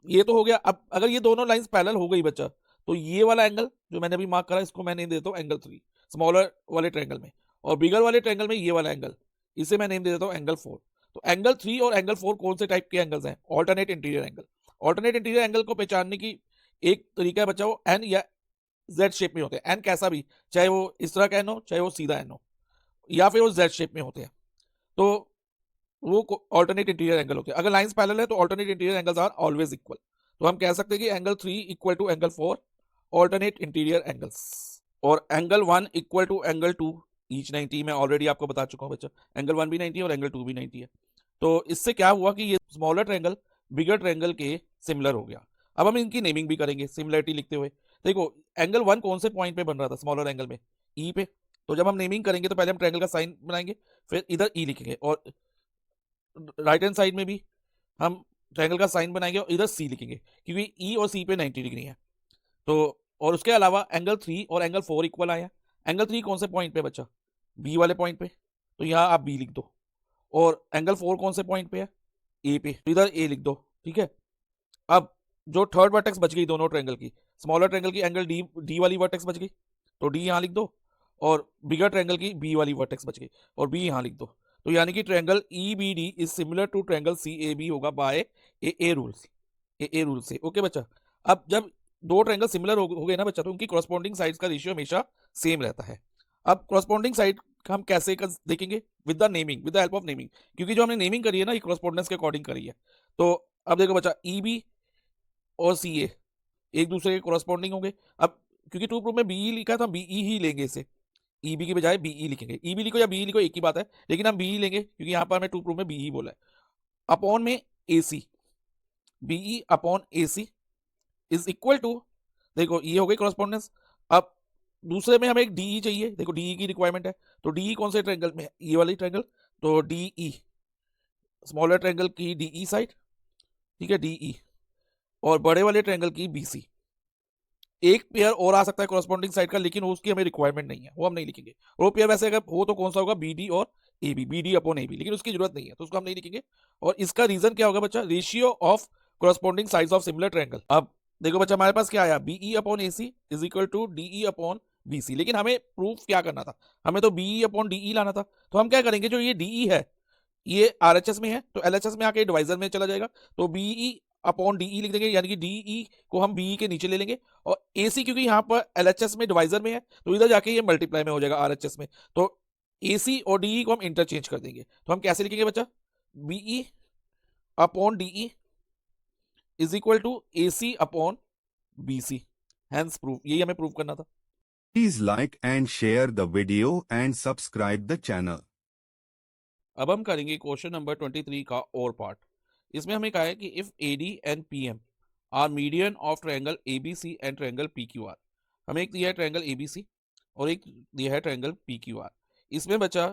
S1: ये तो हो गया। अब अगर ये दोनों लाइंस पैरेलल हो गई बच्चा, तो ये वाला एंगल जो मैंने अभी मार्क करा, इसको मैं नेम देता हूँ एंगल 3 स्मॉलर वाले ट्रायंगल में, और बिगर वाले ट्रायंगल में ये वाला एंगल, इसे मैं नेम दे देता हूँ एंगल 4। तो एंगल 3 और एंगल 4 कौन से टाइप के एंगल्स हैं, alternate interior angle. Alternate interior angle को पहचानने की एक तरीका है बच्चा, वो एन या जेड शेप में होते हैं, एन कैसा भी, चाहे वो इस तरह का एन हो, चाहे वो सीधा एन हो, या फिर वो जेड शेप में होते हैं, तो वो ऑल्टरनेट इंटीरियर एंगल होते हैं। अगर लाइंस पैरेलल है तो alternate interior angles are always equal, तो हम कह सकते हैं कि angle 3 equal to angle 4 alternate interior angles, और angle 1 equal to angle 2 each 90। मैं ऑलरेडी आपको बता चुका हूं बच्चा, एंगल 1 भी 90 है और एंगल 2 भी 90 है। तो इससे क्या हुआ कि ये स्मॉलर ट्रायंगल बिगर ट्रायंगल के सिमिलर हो गया। अब हम इनकी नेमिंग भी करेंगे सिमिलरिटी लिखते हुए। देखो एंगल 1 कौन से पॉइंट पे बन रहा था स्मॉलर एंगल में, ई पे। तो जब हम नेमिंग करेंगे तो पहले हम ट्रायंगल का साइन बनाएंगे, फिर इधर ई लिखेंगे, और राइट हैंड साइड में भी हम ट्रायंगल का साइन बनाएंगे और इधर सी लिखेंगे, क्योंकि ई और सी पे 90 डिग्री है। तो और उसके अलावा एंगल 3 और एंगल 4 इक्वल आया। एंगल 3 कौन से पॉइंट पे बचा, बी वाले पॉइंट पे, तो यहाँ आप बी लिख दो। और एंगल 4 कौन से पॉइंट पे है, ए पे, तो इधर ए लिख दो। ठीक है, अब जो थर्ड वर्टेक्स बच गई दोनों ट्रायंगल की, स्मॉलर ट्रायंगल की एंगल डी वाली वर्टेक्स बच गई, तो डी यहाँ लिख दो, और बिगर ट्रायंगल की बी वाली वर्टेक्स बच गई, और बी यहाँ लिख दो। तो यानी कि triangle E B D is similar to triangle C A B होगा बाय ए रूल से। ओके बच्चा, अब जब दो ट्रायंगल सिमिलर हो गए ना बच्चा, तो उनकी कॉरस्पॉन्डिंग साइड्स का रेशियो हमेशा सेम रहता है। अब कॉरस्पॉन्डिंग साइड हम कैसे देखेंगे, with the naming, with the help of naming, क्योंकि जो हमने नेमिंग करी है ना, ये कॉरस्पॉन्डेंस के अकॉर्डिंग करी है। तो अब देखो बच्चा, ई बी और सी ए एक दूसरे के कॉरस्पॉन्डिंग होंगे। अब क्योंकि टू प्रूफ में बीई लिखा है तो हम बीई ही लेंगे, इसे ई बी की बजाय बीई लिखेंगे। ई बी लिखो या बीई लिखो एक ही बात है, लेकिन हम बीई लेंगे क्योंकि यहाँ पर हमें टू प्रूफ में बीई बोला है। अपॉन में A C, BE upon A C is equal to, देखो ये हो गई कॉरस्पॉन्डेंस। अब दूसरे में हमें एक डीई चाहिए, देखो डीई की रिक्वायरमेंट है, तो डीई कौन से ट्रायंगल में है, ये वाली ट्रायंगल, तो डीई स्मॉलर ट्रायंगल की डीई साइड, ठीक है डीई, और बड़े वाले ट्रायंगल की बीसी। एक पेयर और आ सकता है कॉरस्पॉन्डिंग साइड का, लेकिन उसकी हमें रिक्वायरमेंट नहीं है, वो हम नहीं लिखेंगे। और वो पेयर वैसे अगर हो तो कौन सा होगा, बी डी और A B, B D upon A B, लेकिन उसकी जरूरत नहीं है तो उसको हम नहीं लिखेंगे। और इसका रीजन क्या होगा बच्चा, ratio of corresponding sides of similar triangle. अब देखो बच्चा, हमारे पास क्या आया, BE upon A C is equal to DE upon B C, लेकिन हमें प्रूफ क्या करना था, हमें तो बीई अपॉन डीई लाना था। तो हम क्या करेंगे, जो ये डीई है ये आरएचएस में है, तो एलएचएस में आके डिवाइजर में चला जाएगा, तो बीई अपॉन डीई लिख देंगे, यानी कि डीई को हम बीई के नीचे ले लेंगे। और एसी क्योंकि यहाँ पर एलएचएस में डिवाइजर में है, तो इधर जाके ये मल्टीप्लाई में हो जाएगा आरएचएस में, तो एसी और डीई को हम इंटरचेंज कर देंगे। तो हम कैसे लिखेंगे बच्चा, BE upon DE is equal to AC upon BC, hence proof, यही हमें प्रूफ करना था।
S2: Please like and share the video and subscribe the channel.
S1: अब हम करेंगे क्वेश्चन नंबर 23 का और पार्ट। इसमें हमें कहा है कि if AD and PM are median of triangle ABC and triangle PQR। हमें एक दिया है ट्रायंगल ABC और एक दिया है ट्रायंगल PQR। इसमें बचा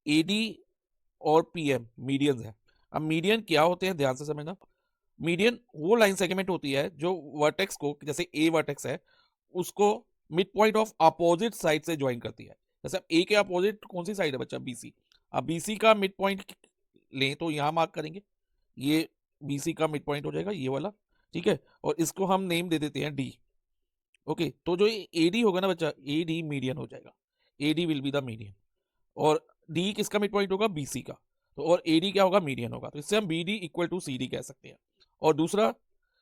S1: AD और PM मीडियंस है। अब मीडियन क्या होते हैं ध्यान से समझना। मीडियन वो लाइन सेगमेंट होती है जो वर्टेक्स को, जैसे A वर्टेक्स है, उसको mid point of opposite side से ज्वाइन करती है। जैसे अब A के अपोजिट कौन सी साइड है बच्चा, BC। अब BC का मिड पॉइंट लें तो यहाँ मार्क करेंगे, ये BC का मिड पॉइंट हो जाएगा ये वाला, ठीक है। और इसको हम नेम दे देते हैं D। ओके, तो जो AD होगा ना बच्चा, AD मीडियन हो जाएगा, AD will be the median. और D किसका मिड पॉइंट होगा, BC का, तो और AD क्या होगा, मीडियन होगा। तो इससे हम BD इक्वल टू CD कह सकते हैं। और दूसरा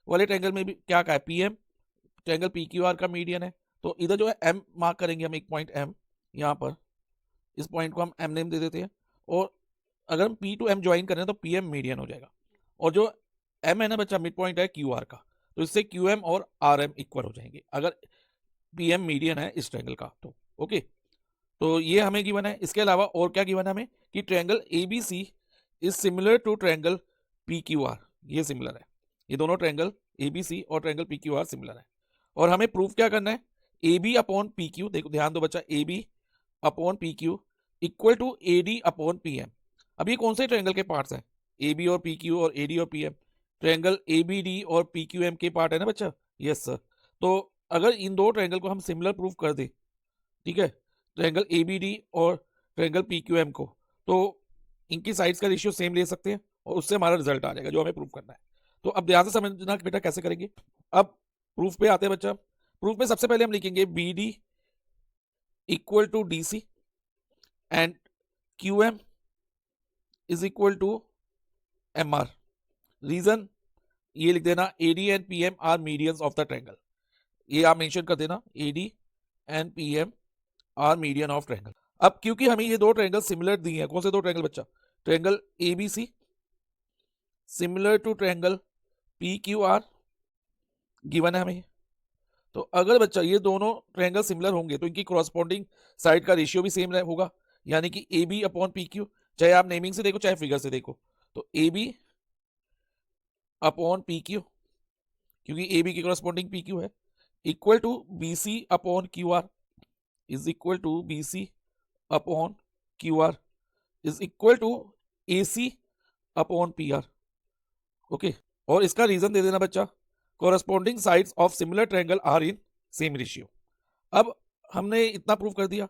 S1: वाले ट्रायंगल में भी क्या कहा है, PM ट्रायंगल PQR का मीडियन है, तो इधर जो है M मार्क करेंगे हम, एक पॉइंट M यहाँ पर, इस पॉइंट को हम M नेम दे देते हैं। और अगर हम P टू M ज्वाइन करें तो PM मीडियन हो जाएगा। और जो M है ना बच्चा, मिड पॉइंट है QR का, तो इससे QM और RM इक्वल हो जाएंगे अगर PM मीडियन है इस ट्रायंगल का तो। ओके, तो ये हमें गिवन है। इसके अलावा और क्या गिवन है हमें, कि triangle ABC is similar to triangle PQR, ये सिमिलर है, ये दोनों ट्रायंगल ABC और ट्रायंगल PQR सिमिलर है। और हमें प्रूफ क्या करना है, AB अपॉन PQ, देखो ध्यान दो बच्चा, AB upon PQ equal to AD upon PM। अब ये कौन से ट्रायंगल के पार्ट्स हैं, AB और PQ और AD और PM, ट्रायंगल ABD और PQM के पार्ट है ना बच्चा, यस सर। तो अगर इन दो ट्रायंगल को हम सिमिलर प्रूफ कर दें, ठीक है, ट्रायंगल ABD और ट्रायंगल PQM को, तो इनकी साइड्स का रेशियो सेम ले सकते हैं और उससे हमारा रिजल्ट आ जाएगा जो हमें प्रूफ करना है। तो अब ध्यान से समझना कि बेटा कैसे करेंगे। अब प्रूफ पे आते हैं बच्चा। प्रूफ में सबसे पहले हम लिखेंगे BD equal to DC and QM is equal to MR। Reason ये लिख देना, AD and PM are medians of the triangle, ये आप मेंशन कर देना, AD and PM are median of triangle. अब क्योंकि हमें ये दो ट्रायंगल सिमिलर दिए हैं, कौन से दो ट्रायंगल बच्चा, triangle ABC similar to triangle PQR given है हमें। तो अगर बच्चा ये दोनों ट्रायंगल सिमिलर होंगे तो इनकी कॉरस्पॉन्डिंग साइड का रेशियो भी सेम होगा, यानी कि AB अपॉन PQ, चाहे आप नेमिंग से देखो चाहे फिगर से देखो, तो AB अपॉन PQ क्योंकि ए बी की करस्पॉन्डिंग पी क्यू है, equal to B C upon Q R is equal to B C upon Q R is equal to A C upon P R. Okay, और इसका reason दे देना बच्चा, corresponding sides of similar triangle are in same ratio. अब हमने इतना prove कर दिया,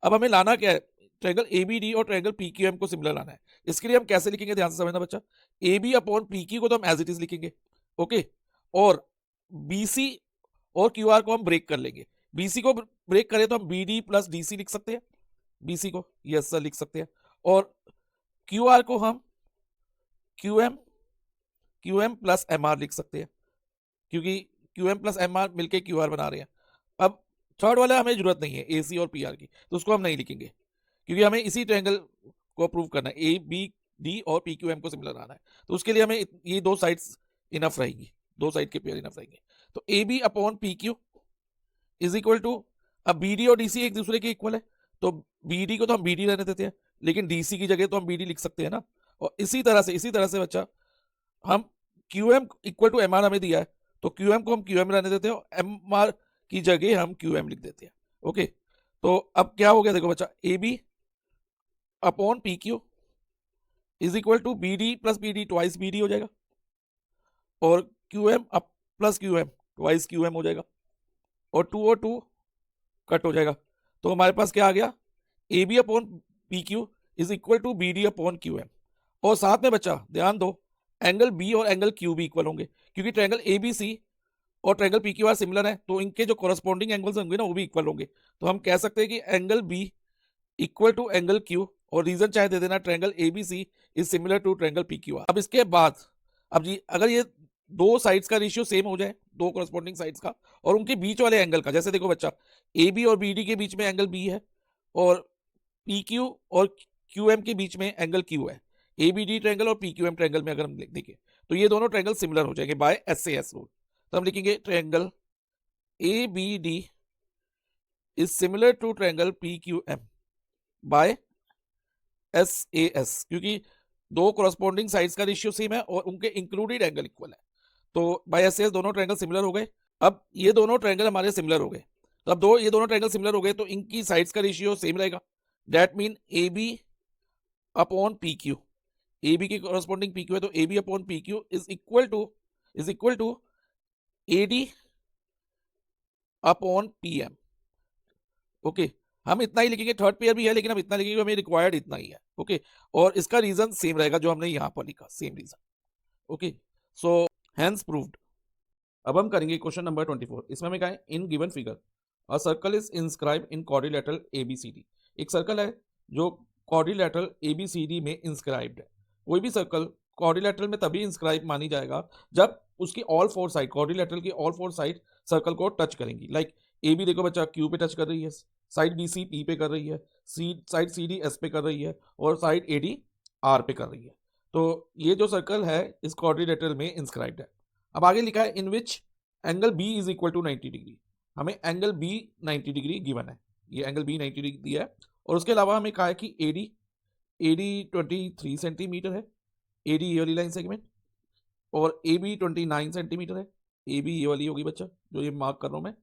S1: अब हमें लाना क्या है, ट्रायंगल ABD और ट्रायंगल PQM को सिमिलर लाना है। इसके लिए हम कैसे लिखेंगे, ध्यान से समझना बच्चा। AB अपॉन PQ को तो हम एज इट इज लिखेंगे, ओके, और BC और QR को हम ब्रेक कर लेंगे। BC को ब्रेक करें तो हम BD प्लस DC लिख सकते हैं, BC को यस सर लिख सकते हैं, और QR को हम QM प्लस MR लिख सकते हैं, क्योंकि QM प्लस MR मिलके QR बना रहे हैं। अब थर्ड वाला हमें जरूरत नहीं है AC और PR की, तो उसको हम नहीं लिखेंगे, क्योंकि हमें इसी ट्रायंगल को प्रूव करना है, ABD और PQM को सिमिलर आना है। तो उसके लिए हमें ये दो साइड्स इनफ रहेंगी, दो साइड के पेयर इनफ रहेंगे। तो AB upon PQ is equal to, अब BD और DC एक दूसरे के इक्वल है, तो BD को तो हम BD रहने देते हैं, लेकिन DC की जगह तो हम BD लिख सकते हैं ना। और इसी तरह से बच्चा हम QM इक्वल टू MR हमें दिया है, तो QM को हम QM रहने देते हैं और MR की जगह हम QM लिख देते हैं। ओके, तो अब क्या हो गया, देखो बच्चा, AB upon PQ is equal to BD plus BD twice BD हो जाएगा, और QM up plus QM twice QM हो जाएगा, और 2 और 2 कट हो जाएगा। तो हमारे पास क्या आ गया, AB upon PQ is equal to BD upon QM। और साथ में बच्चा ध्यान दो, एंगल B और एंगल Q भी इक्वल होंगे, क्योंकि ट्रायंगल ABC और ट्रायंगल PQR सिमिलर है, तो इनके जो कॉरस्पॉन्डिंग एंगल्स होंगे ना वो भी इक्वल होंगे। तो हम कह सकते हैं कि angle B equal to angle Q, और रीजन चाहे दे देना triangle ABC is similar to triangle PQR। अब इसके बाद, अब जी अगर ये दो साइड्स का रेशियो सेम हो जाए, दो कॉरस्पॉन्डिंग साइड्स का और उनके बीच वाले एंगल का, जैसे देखो बच्चा, AB और BD के बीच में एंगल B है, और PQ और QM के बीच में एंगल Q है, ABD ट्रायंगल और PQM ट्रायंगल में अगर हम देखें तो ये दोनों ट्रायंगल सिमिलर हो जाएंगे बाय SAS रूल। तो हम लिखेंगे triangle ABD is similar to triangle PQM by SAS, क्योंकि दो कॉरस्पॉन्डिंग साइड्स का रेशियो सेम है और उनके इंक्लूडेड एंगल इक्वल है, तो बाय SAS दोनों ट्रायंगल सिमिलर हो गए। अब ये दोनों ट्रायंगल हमारे सिमिलर हो गए, तो अब ये दोनों ट्रायंगल सिमिलर हो गए, तो इनकी साइड्स का रेशियो सेम रहेगा। That mean AB upon PQ, AB की कॉरस्पॉन्डिंग PQ है, तो AB upon PQ is equal to AD upon PM। Okay, हम इतना ही लिखेंगे, थर्ड पेयर भी है लेकिन हम इतना लिखेंगे, हमें रिक्वायर्ड इतना ही है। ओके, और इसका रीजन सेम रहेगा जो हमने यहाँ पर लिखा, same reason. Okay, so hence proved. अब हम करेंगे क्वेश्चन नंबर 24। इसमें हमें कहा है, in given figure a circle is inscribe in quadrilateral ABCD। एक सर्कल है जो क्वाड्रिलेटरल ABCD में इंस्क्राइब्ड है। कोई भी सर्कल क्वाड्रिलेटरल में तभी इंस्क्राइब मानी जाएगा जब उसकी ऑल फोर साइड, क्वाड्रिलेटरल की ऑल फोर साइड सर्कल को टच करेंगी। लाइक AB देखो बच्चा Q पे टच कर रही है, साइड BC P पे कर रही है, साइड CD S पे कर रही है, और साइड AD R पे कर रही है। तो ये जो सर्कल है इस क्वाड्रिलेटरल में इंस्क्राइब्ड है। अब आगे लिखा है, in which angle B is equal to 90 degree. हमें एंगल B 90 डिग्री गिवन है, ये एंगल B 90 डिग्री दिया है, और उसके अलावा हमें कहा है कि AD 23 सेंटीमीटर है, AD ये वाली लाइन सेगमेंट, और AB 29 सेंटीमीटर है, AB ये वाली होगी बच्चा जो ये मार्क कर रहा हूँ मैं,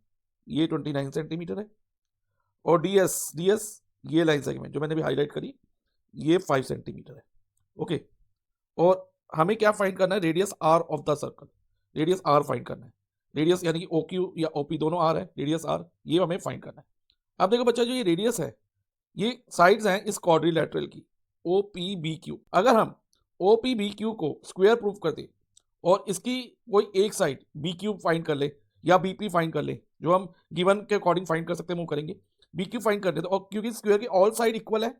S1: ये 29 सेंटीमीटर है, और DS ये लाइन सेगमेंट जो मैंने भी हाईलाइट करी, ये 5 सेंटीमीटर है। ओके, और हमें क्या फाइंड करना है, radius R of the circle, radius R find करना है। रेडियस यानी कि OQ या OP दोनों R है, रेडियस R ये हमें फाइंड करना है। अब देखो बच्चा, जो ये रेडियस है, ये साइड्स हैं इस क्वाड्रिलेटरल की OPBQ। अगर हम OPBQ को स्क्वायर प्रूफ कर दे और इसकी कोई एक साइड BQ फाइंड कर ले या BP फाइंड कर ले, जो हम गिवन के अकॉर्डिंग फाइंड कर सकते हैं वो करेंगे, BQ फाइंड कर दे, तो और क्योंकि स्क्वायर की ऑल साइड इक्वल है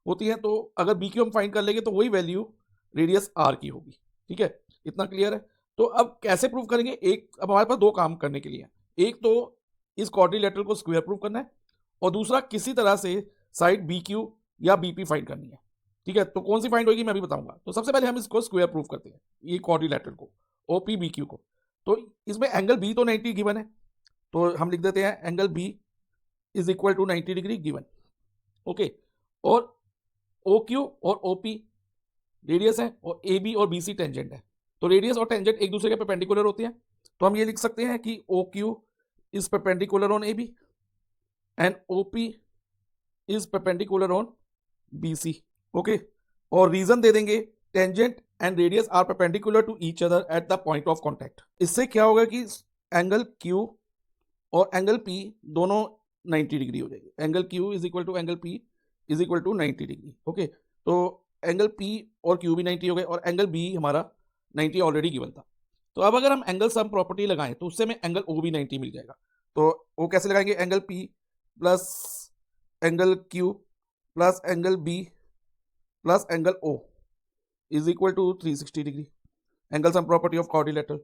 S1: होती है, तो अगर BQ हम फाइंड कर लेंगे तो वही वैल्यू रेडियस R की होगी। ठीक है, इतना क्लियर है। तो अब कैसे प्रूव करेंगे, अब हमारे पास दो काम करने के लिए, एक तो इस क्वाड्रिलेटरल को स्क्वायर प्रूव करना है, और दूसरा किसी तरह से साइड BQ या BP फाइंड करनी है। ठीक है, तो कौन सी फाइंड होगी मैं भी बताऊंगा। तो सबसे पहले हम इसको स्क्वायर प्रूव करते हैं, ये क्वाड्रिलेटरल को OPBQ को। तो इसमें एंगल B तो 90 गिवन है, तो हम लिख देते हैं angle B is equal to 90 degree given. Okay, और OQ और OP रेडियस है, और AB और BC टेंजेंट है। तो रेडियस और टेंजेंट एक दूसरे के परपेंडिकुलर होते हैं, तो हम ये लिख सकते हैं कि O Q is perpendicular on A B and O P is perpendicular on B C. Okay, और रीजन दे देंगे tangent and radius are perpendicular to each other at the point of contact. इससे क्या होगा कि एंगल क्यू और angle P दोनों 90 degree हो जाएगी। Angle Q is equal to angle P is equal to 90 degree. Okay, तो एंगल पी और क्यू भी 90 हो गए और एंगल बी हमारा 90 ऑलरेडी गिवन था। तो अब अगर हम एंगल सम प्रॉपर्टी लगाएं तो उससे हमें एंगल ओ भी 90 मिल जाएगा। तो वो कैसे लगाएंगे, angle P plus angle Q plus angle B plus angle O is equal to 360 degree, angle sum property of quadrilateral.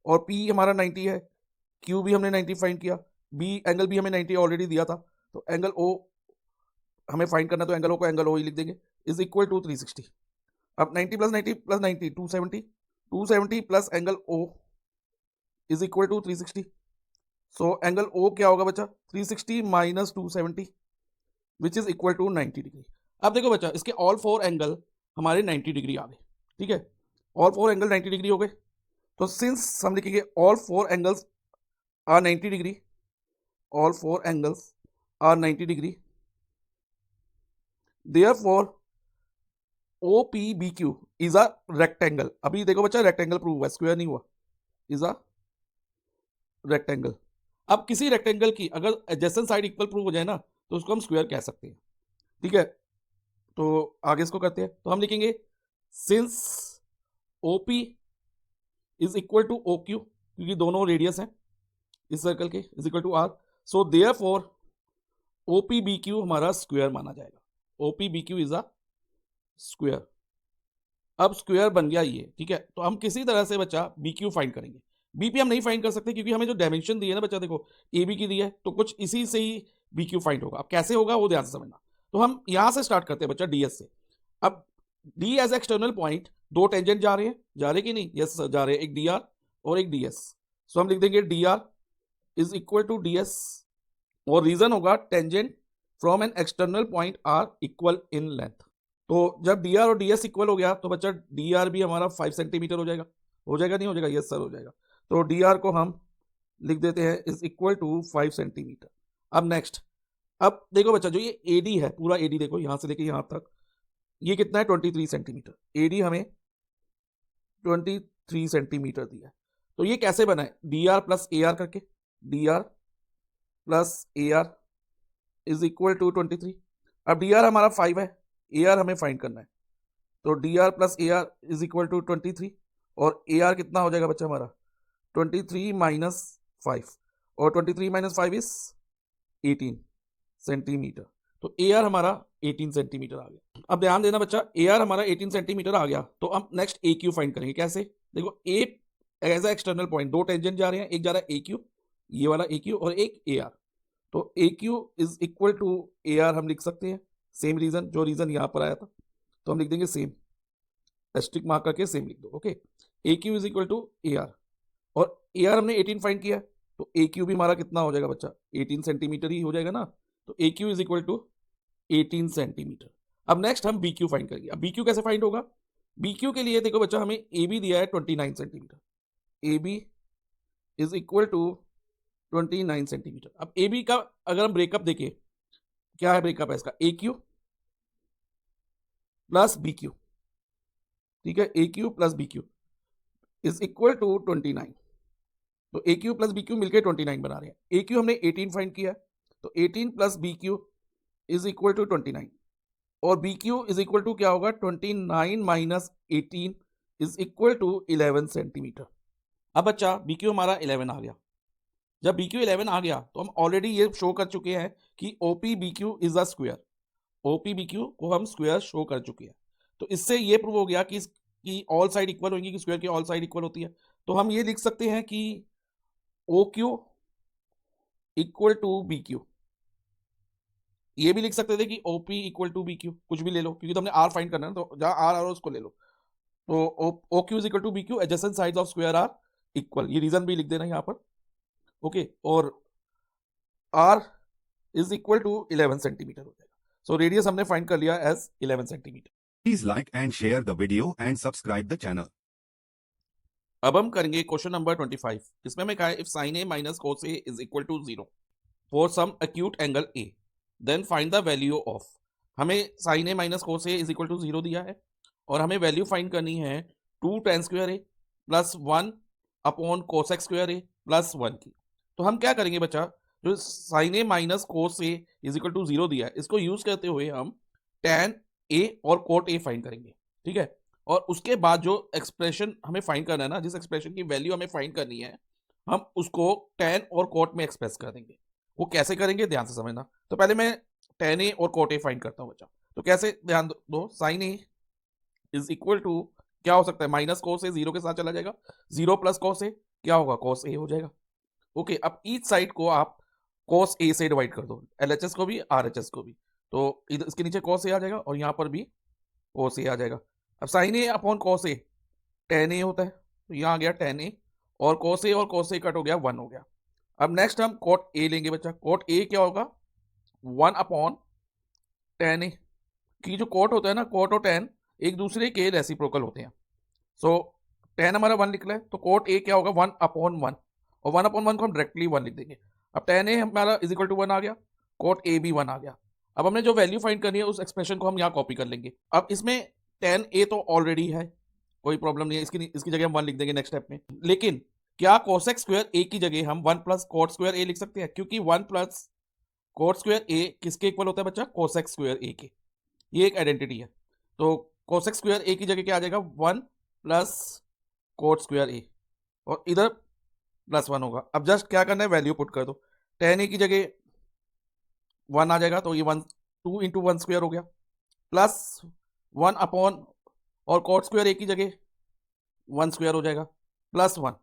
S1: और पी हमारा 90 है, क्यू भी हमने 90 फाइंड किया, बी एंगल बी हमें 90 ऑलरेडी दिया था, तो एंगल ओ हमें फाइंड करना, तो एंगल ओ को एंगल ओ ही लिख देंगे, इज इक्वल टू 360। अब 90 plus 90 plus 90 270, 270 plus angle O is equal to 360। So angle O क्या होगा बच्चा, 360 minus 270 which is equal to 90 degree. अब देखो बच्चा, इसके ऑल फोर एंगल हमारे 90 डिग्री आ गए। ठीक है, ऑल फोर एंगल 90 डिग्री हो गए। तो सिंस हम लिखेंगे all four angles are 90 degree, all four angles are 90 degree, therefore OPBQ is a rectangle। अभी देखो बच्चा, रेक्टेंगल प्रूव हुआ, स्क्वायर नहीं हुआ, इज अ रेक्टेंगल। अब किसी रेक्टेंगल की अगर एडजेसेंट साइड इक्वल प्रूव हो जाए ना तो उसको हम स्क्वायर कह सकते हैं। ठीक है, तो आगे इसको करते हैं। तो हम लिखेंगे since OP is equal to OQ, क्योंकि दोनों रेडियस हैं इस सर्कल के, is equal to R, so therefore OPBQ हमारा स्क्वायर माना जाएगा। OPBQ is a square. अब स्क्वायर बन गया ये। ठीक है, तो हम किसी तरह से बच्चा BQ फाइंड करेंगे। BP हम नहीं फाइंड कर सकते क्योंकि हमें जो डायमेंशन दी है ना बच्चा, देखो AB की दी है, तो कुछ इसी से ही BQ फाइंड होगा। अब कैसे होगा वो ध्यान से समझना। तो हम यहां से स्टार्ट करते हैं बच्चा DS से। अब D एज एक्सटर्नल पॉइंट, दो टेंजेंट जा रहे हैं, जा रहे कि नहीं, यस जा रहे हैं, एक DR और एक DS। सो हम लिख देंगे DR is equal to DS, और रीजन होगा tangent from an external point are equal in length. तो जब DR और DS इक्वल हो गया तो बच्चा DR भी हमारा 5 सेंटीमीटर हो जाएगा। हो जाएगा नहीं हो जाएगा, यस सर हो जाएगा। तो DR को हम लिख देते हैं इज इक्वल टू 5 सेंटीमीटर। अब नेक्स्ट, अब देखो बच्चा, जो ये AD है, पूरा AD देखो यहां से लेके यहां तक, ये कितना है 23 सेंटीमीटर। AD हमें 23 सेंटीमीटर दिया है। तो ये कैसे बना है, DR प्लस AR करके, DR plus AR is equal to 23। अब DR हमारा 5 है, AR हमें फाइंड करना है, तो DR plus AR is equal to 23, और AR कितना हो जाएगा बच्चा हमारा 23 माइनस 5, और 23 माइनस 5 इज 18 सेंटीमीटर। तो AR हमारा 18 सेंटीमीटर आ गया। अब ध्यान देना बच्चा, AR हमारा 18 सेंटीमीटर आ गया, तो हम नेक्स्ट AQ फाइंड करेंगे। कैसे, देखो A as a external point, दो टेंजेंट जा रहे हैं, एक जा रहा है AQ, ये वाला AQ, और एक AR। तो AQ is equal to AR हम लिख सकते हैं, सेम रीजन, जो रीजन यहां पर आया था, तो हम लिख देंगे सेम, एस्ट्रिक मार्क करके सेम लिख दो। Okay, AQ is equal to AR, और AR हमने 18 फाइंड किया, तो AQ भी हमारा कितना हो जाएगा बच्चा, 18 सेंटीमीटर ही हो जाएगा ना। तो AQ is equal to 18 centimetre. अब नेक्स्ट हम BQ फाइंड करेंगे। अब BQ कैसे फाइंड होगा, BQ के लिए देखो बच्चा, हमें AB दिया है 29 centimetre, AB is equal to 29 centimetre. अब AB का अगर हम ब्रेकअप देखें, क्या है ब्रेकअप है इसका, AQ प्लस BQ। ठीक है, AQ plus BQ is equal to 29। तो AQ प्लस BQ मिलकर 29 बना रहे हैं। AQ हमने 18 फाइंड किया, तो 18 plus BQ is equal to 29, और BQ इज इक्वल टू क्या होगा, 29 minus 18 is equal to 11 centimetre. अब बच्चा BQ हमारा 11 आ गया। जब BQ 11 आ गया तो हम ऑलरेडी ये शो कर चुके हैं कि OPBQ is a square. OPBQ को हम स्क्वायर शो कर चुके हैं, तो इससे ये प्रूव हो गया कि ऑल साइड इक्वल होंगी, कि स्क्वायर की ऑल साइड इक्वल होती है। तो हम ये लिख सकते हैं कि OQ इक्वल टू BQ। ये भी लिख सकते थे कि OP इक्वल टू BQ, कुछ भी ले लो, क्योंकि तो हमने R फाइंड करना है, तो जहां R आ रहा है उसको ले लो। तो OQ is equal to BQ, adjacent sides of square are equal, ये रीजन भी लिख देना यहाँ पर। ओके, और R is equal to 11 centimetre हो जाएगा। सो रेडियस हमने फाइंड कर लिया as 11 centimetre.
S2: Please like and share the video and subscribe the channel.
S1: अब हम करेंगे क्वेश्चन नंबर 25। इसमें हमें कहा है if sine A minus cos A is equal to 0 for some acute angle A then find the value of. हमें sine A minus cos A is equal to 0 दिया है और हमें वैल्यू फाइंड करनी है 2 tan square A plus 1 upon cosec square A plus 1 की। तो हम क्या करेंगे बच्चा, जो sine A minus cos A is equal to 0 दिया है इसको यूज करते हुए हम tan ए और कोट ए फाइंड करेंगे, ठीक है। और उसके बाद जो एक्सप्रेशन हमें फाइंड करना है ना, जिस एक्सप्रेशन की वैल्यू हमें फाइंड करनी है, हम उसको tan और कोट में एक्सप्रेस कर देंगे। वो कैसे करेंगे ध्यान से समझना। तो पहले मैं tan ए और कोट ए फाइंड करता हूँ बच्चा। तो कैसे, ध्यान दो, sine A is equal to क्या हो सकता है, माइनस कोस ए 0 के साथ चला जाएगा, 0 प्लस कोस ए क्या होगा, कोस ए हो जाएगा। ओके, अब ईच साइड को आप कोस ए से डिवाइड कर दो, एलएचएस को भी आरएचएस को भी। तो इधर इसके नीचे कोस ए आ जाएगा और यहाँ पर भी कोस ए आ जाएगा। अब साइन ए अपॉन कोस ए tan ए होता है, तो यहाँ आ गया tan ए और कोस ए कट हो गया 1 हो गया। अब नेक्स्ट हम कोट ए लेंगे बच्चा। कोट ए क्या होगा, 1 अपॉन tan ए की जो कोट होता है ना, कोट और tan एक दूसरे के रेसिप्रोकल होते हैं। सो tan हमारा 1 निकला है तो कोट ए क्या होगा 1 अपॉन 1 और 1 अपॉन 1 को हम डायरेक्टली 1 लिख देंगे। अब tan ए हमारा इज इक्वल टू 1 आ गया, कोट ए भी 1 आ गया। अब हमने जो वैल्यू फाइंड करनी है उस एक्सप्रेशन को हम यहाँ कॉपी कर लेंगे। अब इसमें tan ए तो ऑलरेडी है, कोई प्रॉब्लम नहीं है, इसकी जगह हम 1 लिख देंगे नेक्स्ट स्टेप में। लेकिन क्या कोसेक स्क्वायर ए की जगह हम 1 प्लस कोट स्क्वायर ए लिख सकते हैं, क्योंकि 1 प्लस कोट स्क्वायर ए किसके इक्वल होता है बच्चा, कोसेक स्क्वायर ए के। ये एक आइडेंटिटी है। तो कोसेक स्क्वायर ए की जगह क्या आ जाएगा, 1 प्लस कोट स्क्वायर ए और इधर प्लस 1 होगा। अब जस्ट क्या करना है, वैल्यू पुट कर दो। tan ए की जगह 1 आ जाएगा तो ये 1 2 इंटू 1 स्क्वायर हो गया प्लस 1 अपॉन और कोट स्क्वायर ए की जगह 1 स्क्वायर हो जाएगा प्लस 1।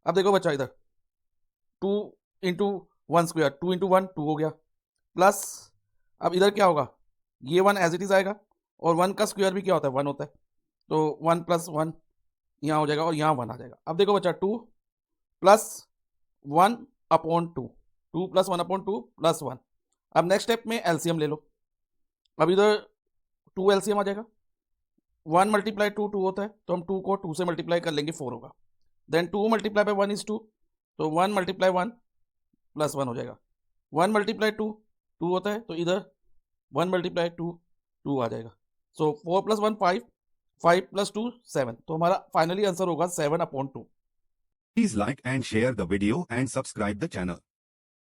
S1: अब देखो बच्चा इधर 2 इंटू 1 स्क्वायर, 2 इंटू 1 2 हो गया प्लस, अब इधर क्या होगा, ये 1 एज इट इज आएगा और 1 का स्क्वायर भी क्या होता है 1 होता है, तो 1 प्लस 1 यहाँ हो जाएगा और यहाँ 1 आ जाएगा। अब देखो बच्चा 2 plus 1 upon 2, 2 plus 1 upon 2 plus 1। अब नेक्स्ट स्टेप में एलसीएम ले लो। अब इधर 2 एलसीएम आ जाएगा, 1 मल्टीप्लाई 2 2 होता है तो हम 2 को 2 से मल्टीप्लाई कर लेंगे 4 होगा। देन 2 मल्टीप्लाई बाई 1 इज 2, तो 1 मल्टीप्लाई 1 प्लस 1 हो जाएगा। 1 मल्टीप्लाई 2 2 होता है तो इधर 1 मल्टीप्लाई 2 2 आ जाएगा। सो 4 प्लस 1 5, 5 प्लस 2 7, तो हमारा फाइनली आंसर होगा 7 upon 2।
S2: Please like and share the video and subscribe the channel.